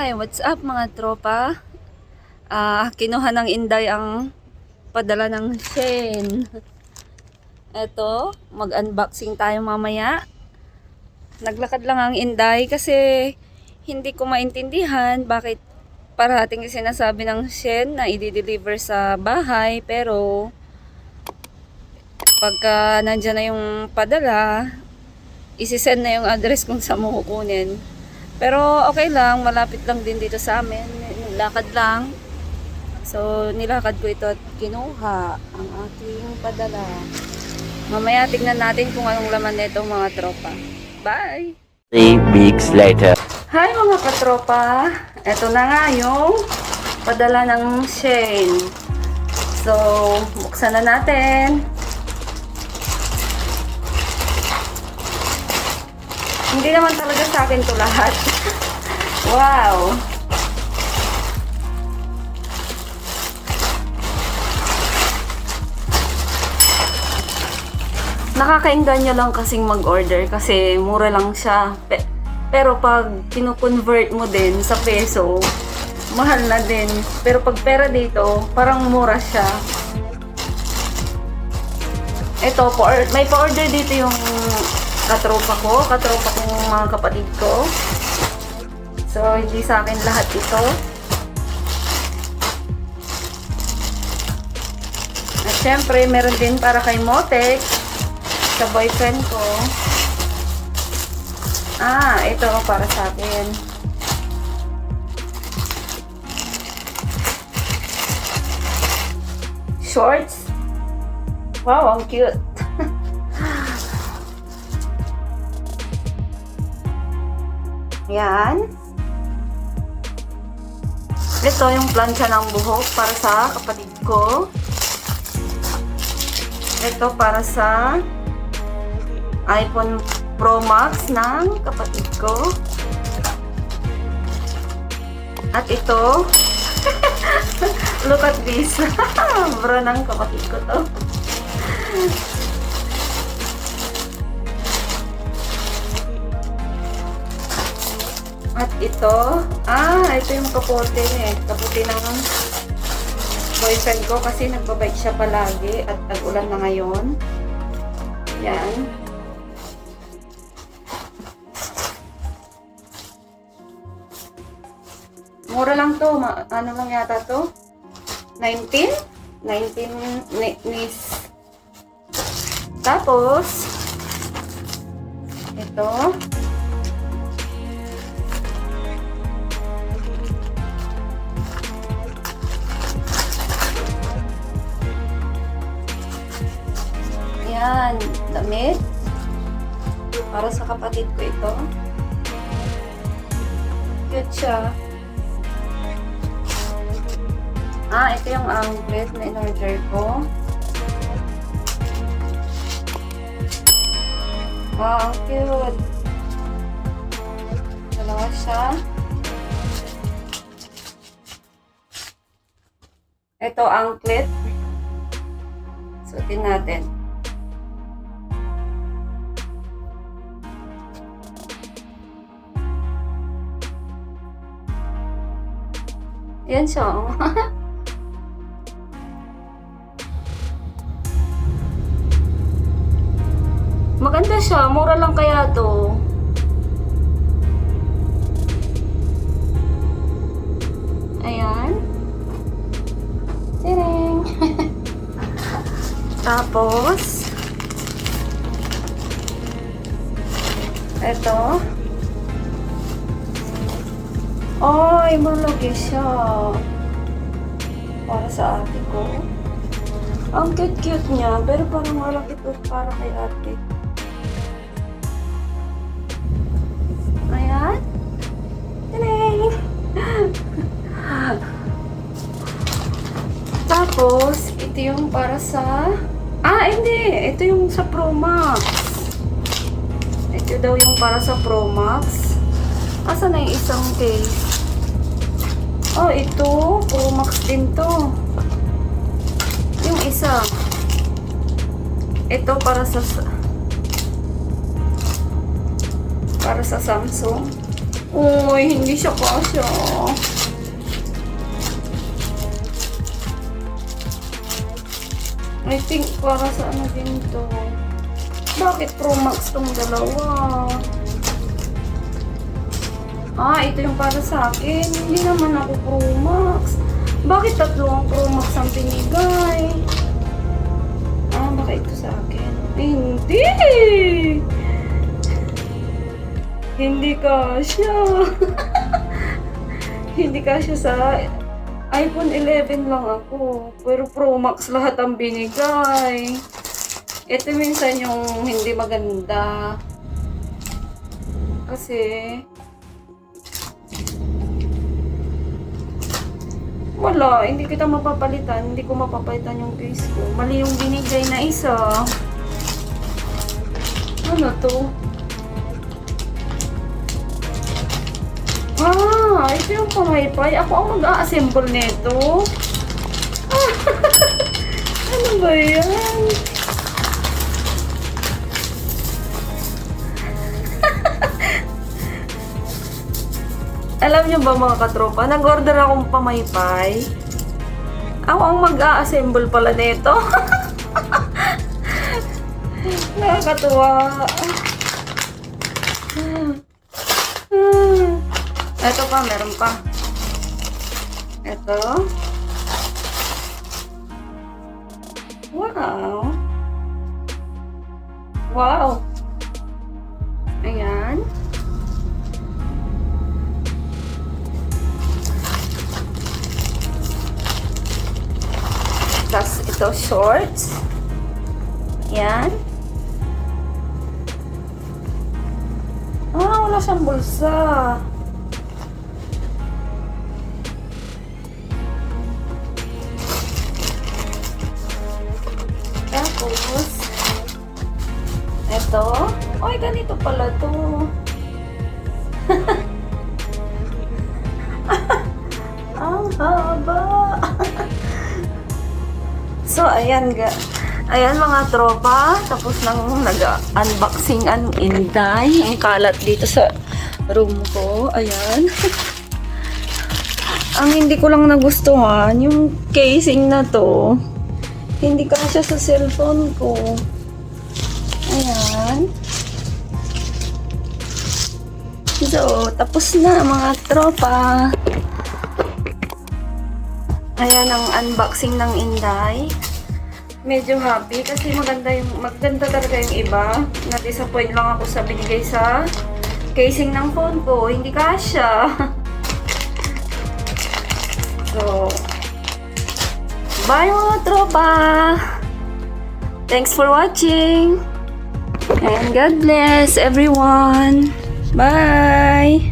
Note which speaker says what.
Speaker 1: Hi, what's up mga tropa? Kinuha ng Inday ang padala ng Shein. Eto, mag-unboxing tayo mamaya. Naglakad lang ang Inday kasi hindi ko maintindihan bakit parating sinasabi ng Shein na i-deliver sa bahay, pero pagka nandyan na yung padala, isi-send na yung address kung saan mo kukunin. Pero okay lang, malapit lang din dito sa amin. Lakad lang. So, nilakad ko ito at kinuha ang aking padala. Mamaya tignan natin kung anong laman nito mga tropa. Bye!
Speaker 2: 3 weeks later.
Speaker 1: Hi mga katropa! Ito na nga yung padala ng Shein. So, buksan na natin. Hindi naman talaga sa akin to lahat. Wow! Nakakainganyo lang kasing mag-order kasi mura lang siya. Pero pag kino-convert mo din sa peso, mahal na din. Pero pag pera dito, parang mura siya. Ito, may pa-order dito yung katropa kong mga kapatid ko. So, hindi sa akin lahat ito. At syempre, meron din para kay Motek, sa boyfriend ko. Ito para sa akin. Shorts. Wow, ang cute. Yan. Ito yung plancha ng buhok para sa kapatid ko. Ito para sa iPhone Pro Max ng kapatid ko. At ito, look at this. Bro ng kapatid ko to. At ito, ito yung kapote kapote ng boyfriend ko kasi nagbabike siya palagi at tag-ulan na ngayon. Yan. Mura lang to, ano lang yata to? 19 nis. Tapos, ito. Yan, damit. Para sa kapatid ko ito. Cute siya. Ito yung anklet na in-order ko. Wow, cute. Dalawa siya. Ito anklet. Suotin natin. Yan siya. Maganda siya. Mura lang kaya to. Ayan. Tiring. Tapos, ito. Ay, malaki siya. Para sa ate ko. Ang cute-cute niya, pero parang malaki to para kay ate. Ayan. Tiring! Tapos, ito yung para sa... hindi! Ito yung sa Pro Max. Ito daw yung para sa Pro Max. Asan na yung isang case? Ito. Pro Max din to. Yung isa. Ito para sa Samsung. Uy, hindi siya kasya. I think para sa ano din to. Bakit Pro Max tong dalawa? Ito yung para sa akin. Hindi naman ako Pro Max. Bakit tatlo ang Pro Max ang pinigay? Baka ito sa akin. Hindi! Hindi kasya. Hindi kasya sa iPhone 11 lang ako. Pero Pro Max lahat ang binigay. Ito minsan yung hindi maganda. Kasi wala, hindi kita mapapalitan. Hindi ko mapapalitan yung case ko. Mali yung binigay na isa. Ano to? Ito yung pamaypay. Ako ang mag-a-assemble nito. Ano ba yan? Alam niyo ba mga katropa, nag-order akong pamaypay. Ako ang mag-a-assemble pala nito. Nakakatuwa. Ito pa, meron pa. Ito. Wow. Wow. Ayan. Tapos ito, shorts. Yan. Wala siyang bulsa. Tapos, ito. Ay, ganito pala to. Ang haba. So, ayan mga tropa. Tapos nang nag-unboxing ang Inday. Ang kalat dito sa room ko. Ayan. Ang hindi ko lang nagustuhan, yung casing na to. Hindi kasya sa cellphone ko. Ayan. So, tapos na mga tropa. Ayan ang unboxing ng Inday. Medyo happy kasi maganda talaga yung iba. Na-disappoint lang ako sa binigay sa casing ng phone ko. Hindi kasya. So, bye mga tropa! Thanks for watching! And God bless everyone! Bye!